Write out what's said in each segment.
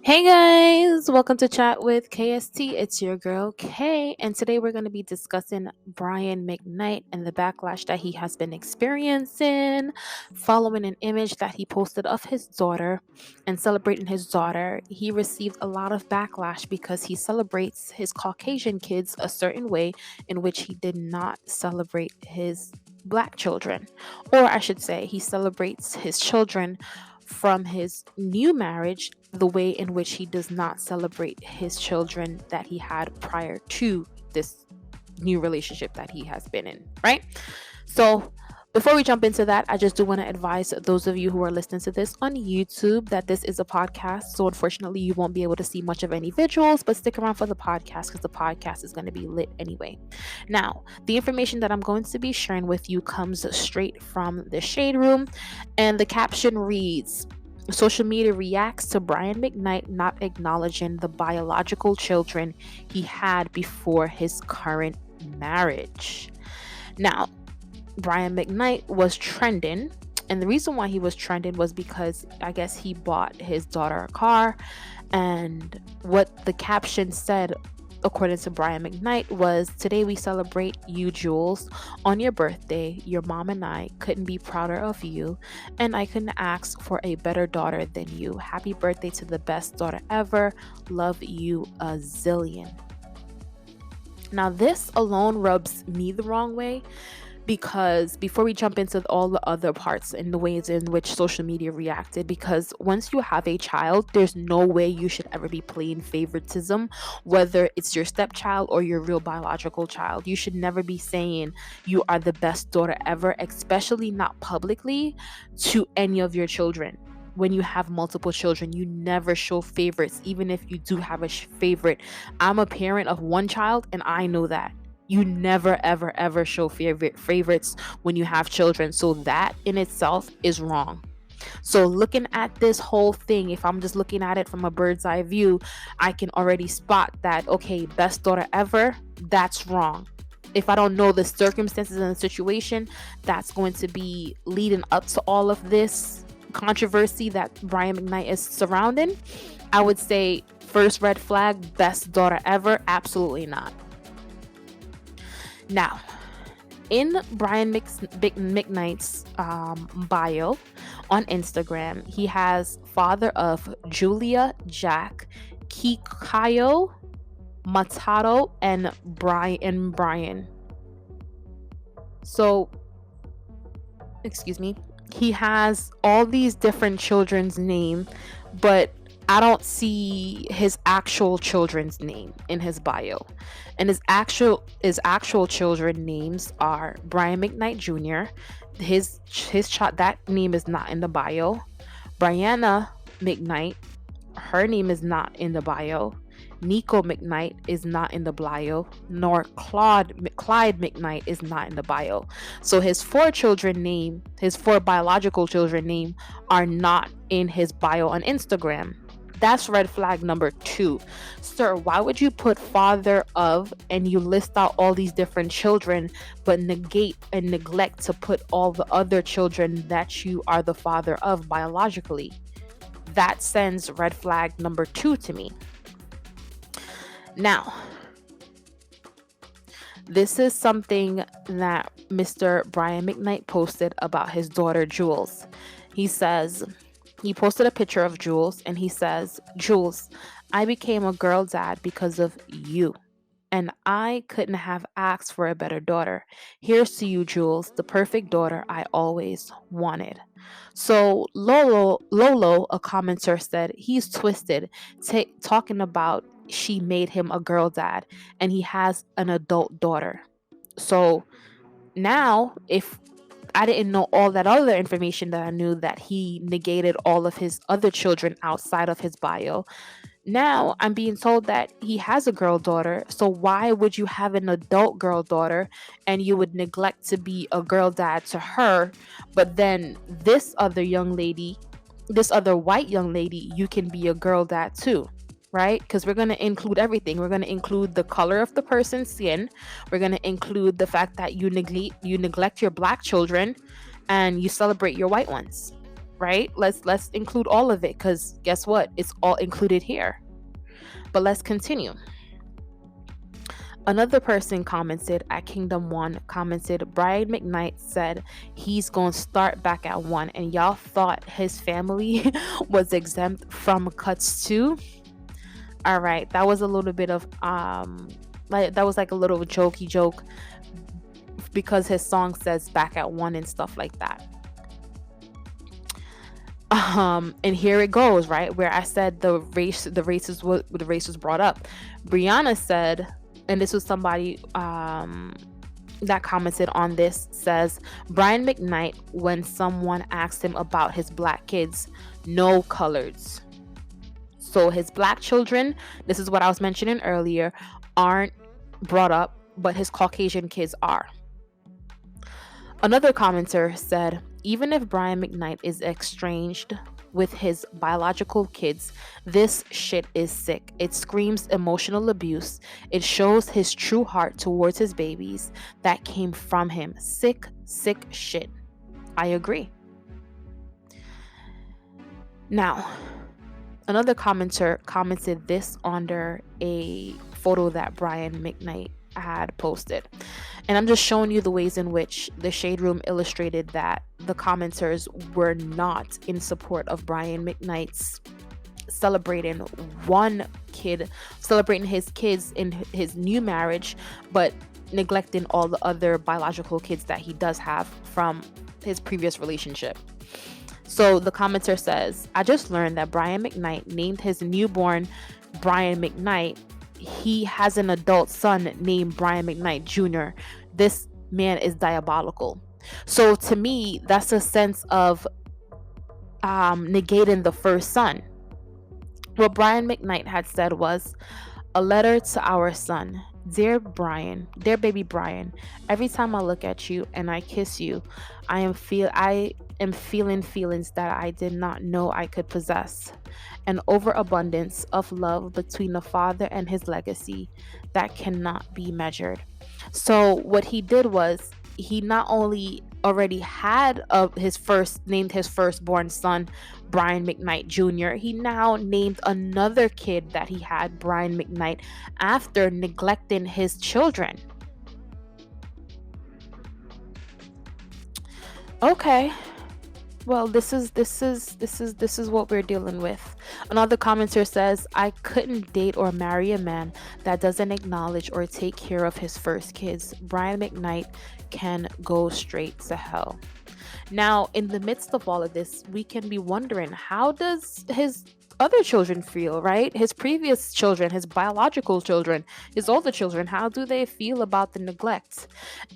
Hey guys, welcome to Chat with KST. It's your girl Kay, and today we're going to be discussing Brian McKnight and the backlash that he has been experiencing following an image that he posted of his daughter and celebrating his daughter. He received a lot of backlash because he celebrates his Caucasian kids a certain way in which he did not celebrate his black children, or I should say, he celebrates his children from his new marriage the way in which he does not celebrate his children that he had prior to this new relationship that he has been in, right? So, before we jump into that, I just do want to advise those of you who are listening to this on YouTube that this is a podcast. So, unfortunately, you won't be able to see much of any visuals, but stick around for the podcast because the podcast is going to be lit anyway. Now, the information that I'm going to be sharing with you comes straight from the Shade Room, and the caption reads: Social media reacts to Brian McKnight not acknowledging the biological children he had before his current marriage. Now, Brian McKnight was trending, and the reason why he was trending was because I guess he bought his daughter a car, and what the caption said, according to Brian McKnight, was, "Today we celebrate you, Jules. On your birthday, your mom and I couldn't be prouder of you, and I couldn't ask for a better daughter than you. Happy birthday to the best daughter ever. Love you a zillion." Now, this alone rubs me the wrong way because before we jump into all the other parts and the ways in which social media reacted, because once you have a child, there's no way you should ever be playing favoritism, whether it's your stepchild or your real biological child. You should never be saying you are the best daughter ever, especially not publicly, to any of your children. When you have multiple children, you never show favorites, even if you do have a favorite. I'm a parent of one child, and I know that you never ever show favorites when you have children. So that in itself is wrong. So looking at this whole thing, if I'm just looking at it from a bird's eye view, I can already spot that, okay, best daughter ever, that's wrong. If I don't know the circumstances and the situation that's going to be leading up to all of this controversy that Brian McKnight is surrounding, I would say first red flag, best daughter ever, absolutely not. Now, in Brian McKnight's bio on Instagram, he has father of Julia, Jack, Kikayo, Matato, and Brian. So, excuse me, he has all these different children's name, but I don't see his actual children's name in his bio. And his actual children names are Brian McKnight Jr. His child, that name is not in the bio. Brianna McKnight, her name is not in the bio. Nico McKnight is not in the bio, nor Clyde McKnight is not in the bio. So his four biological children name are not in his bio on Instagram. That's red flag number 2. Sir, why would you put father of and you list out all these different children but negate and neglect to put all the other children that you are the father of biologically? That sends red flag number 2 to me. Now, this is something that Mr. Brian McKnight posted about his daughter Jules. He posted a picture of Jules and he says, "Jules, I became a girl dad because of you. And I couldn't have asked for a better daughter. Here's to you, Jules, the perfect daughter I always wanted." So Lolo, a commenter, said he's twisted, talking about she made him a girl dad and he has an adult daughter. So now, if I didn't know all that other information that I knew, that he negated all of his other children outside of his bio, now I'm being told that he has a girl daughter. So why would you have an adult girl daughter and you would neglect to be a girl dad to her, but then this other white young lady, you can be a girl dad too? Right? Because we're going to include everything. We're going to include the color of the person's skin. We're going to include the fact that you neglect your black children and you celebrate your white ones. right? Let's include all of it, because guess what? It's all included here. But let's continue. Another person commented at Kingdom One, commented, Brian McKnight said he's going to start back at 1, and y'all thought his family was exempt from cuts too. All right, that was a little bit of like that was like a little jokey joke, because his song says back at 1 and stuff like that. And here it goes, right where I said the race was brought up. Brianna said, and this was somebody that commented on this, says Brian McKnight, when someone asked him about his black kids, no coloreds. So his black children, this is what I was mentioning earlier, aren't brought up, but his Caucasian kids are. Another commenter said, even if Brian McKnight is estranged with his biological kids, this shit is sick. It screams emotional abuse. It shows his true heart towards his babies that came from him. Sick, sick shit. I agree. Now, another commenter commented this under a photo that Brian McKnight had posted. And I'm just showing you the ways in which the Shade Room illustrated that the commenters were not in support of Brian McKnight's celebrating his kids in his new marriage, but neglecting all the other biological kids that he does have from his previous relationship. So the commenter says, I just learned that Brian McKnight named his newborn Brian McKnight. He has an adult son named Brian McKnight Jr. This man is diabolical. So to me, that's a sense of negating the first son. What Brian McKnight had said was, a letter to our son. Dear baby Brian, every time I look at you and I kiss you, I am feeling feelings that I did not know I could possess. An overabundance of love between the father and his legacy that cannot be measured. So what he did was, he not only already had named his firstborn son Brian McKnight Jr., he now named another kid that he had Brian McKnight after neglecting his children. Okay. Well, this is what we're dealing with. Another commenter says, I couldn't date or marry a man that doesn't acknowledge or take care of his first kids. Brian McKnight can go straight to hell. Now, in the midst of all of this, we can be wondering, how does his other children feel, right? His previous children, his biological children, his older children, how do they feel about the neglect?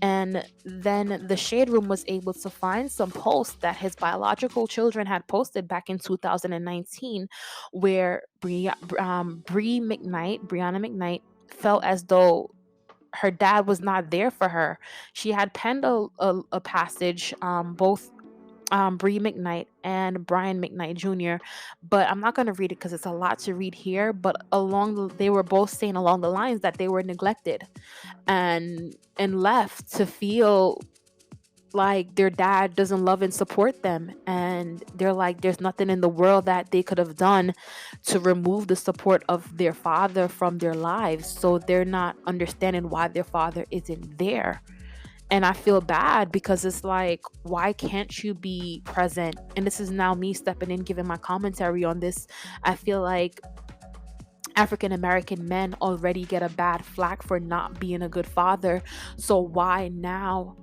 And then the Shade Room was able to find some posts that his biological children had posted back in 2019, where Brianna McKnight felt as though her dad was not there for her. She had penned a passage, both Bree McKnight and Brian McKnight Jr., but I'm not going to read it because it's a lot to read here. But they were both saying along the lines that they were neglected and left to feel like their dad doesn't love and support them, and they're like, there's nothing in the world that they could have done to remove the support of their father from their lives. So they're not understanding why their father isn't there. And I feel bad, because it's like, why can't you be present? And this is now me stepping in, giving my commentary on this. I feel like African American men already get a bad flack for not being a good father. So why now,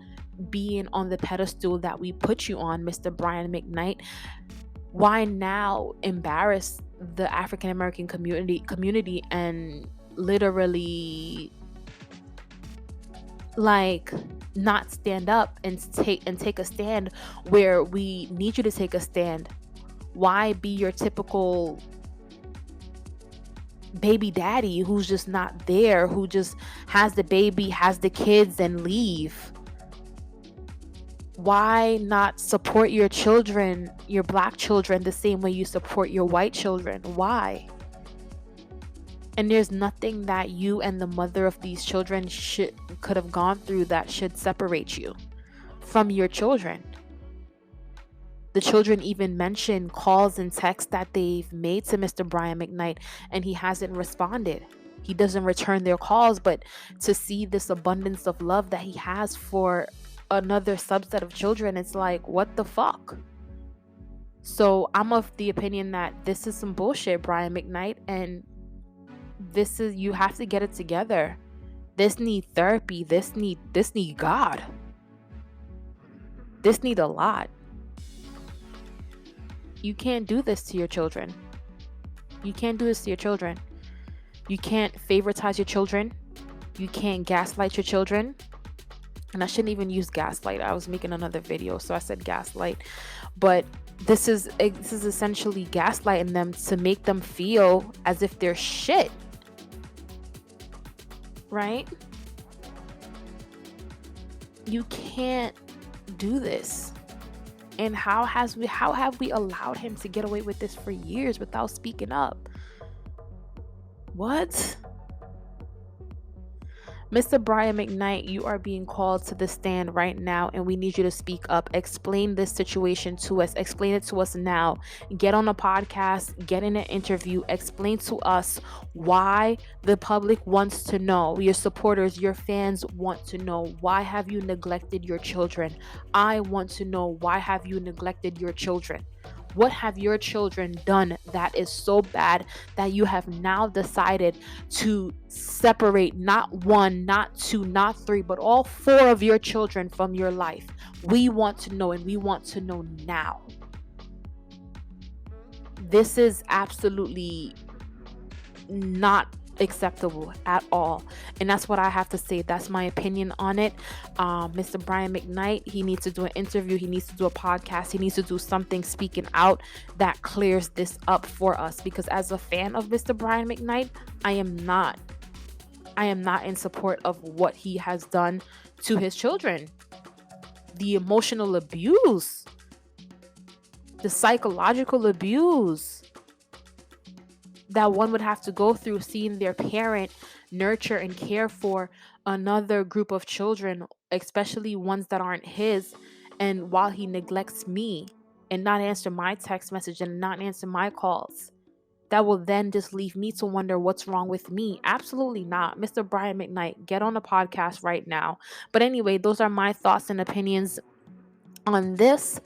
being on the pedestal that we put you on, Mr. Brian McKnight, why now embarrass the African American community and literally like not stand up and take a stand where we need you to take a stand? Why be your typical baby daddy who's just not there, who just has the baby, has the kids, and leave? Why not support your children, your black children, the same way you support your white children? Why? And there's nothing that you and the mother of these children could have gone through that should separate you from your children. The children even mention calls and texts that they've made to Mr. Brian McKnight, and he hasn't responded. He doesn't return their calls, but to see this abundance of love that he has for another subset of children, it's like, what the fuck? So I'm of the opinion that this is some bullshit, Brian McKnight, and you have to get it together. This need therapy. This need God. This need a lot. You can't do this to your children. You can't do this to your children. You can't favoritize your children. You can't gaslight your children. And I shouldn't even use gaslight. I was making another video, so I said gaslight. But this is essentially gaslighting them to make them feel as if they're shit. Right? You can't do this. And how have we allowed him to get away with this for years without speaking up? What? Mr. Brian McKnight, you are being called to the stand right now, and we need you to speak up. Explain this situation to us. Explain it to us now. Get on a podcast, get in an interview, explain to us why the public wants to know. Your supporters, your fans want to know. Why have you neglected your children? I want to know, why have you neglected your children? What have your children done that is so bad that you have now decided to separate not one, not two, not three, but all four of your children from your life? We want to know, and we want to know now. This is absolutely not acceptable at all, and that's what I have to say. That's my opinion on it. Mr. Brian McKnight, he needs to do an interview, he needs to do a podcast, he needs to do something speaking out that clears this up for us, because as a fan of Mr. Brian McKnight, I am not in support of what he has done to his children. The emotional abuse, the psychological abuse that one would have to go through, seeing their parent nurture and care for another group of children, especially ones that aren't his, and while he neglects me and not answer my text message and not answer my calls, that will then just leave me to wonder what's wrong with me. Absolutely not. Mr. Brian McKnight, get on a podcast right now. But anyway, those are my thoughts and opinions on this.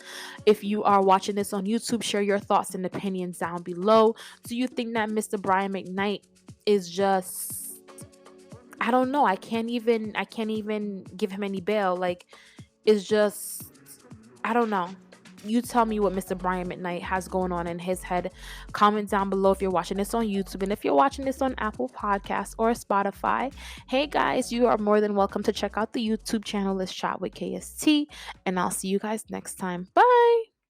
If you are watching this on YouTube, share your thoughts and opinions down below. Do you think that Mr. Brian McKnight is just, I don't know, I can't even give him any bail? Like, it's just, I don't know. You tell me what Mr. Brian McKnight has going on in his head. Comment down below if you're watching this on YouTube, and if you're watching this on Apple Podcasts or Spotify. Hey guys, you are more than welcome to check out the YouTube channel. Let's Chat with KST, and I'll see you guys next time. Bye.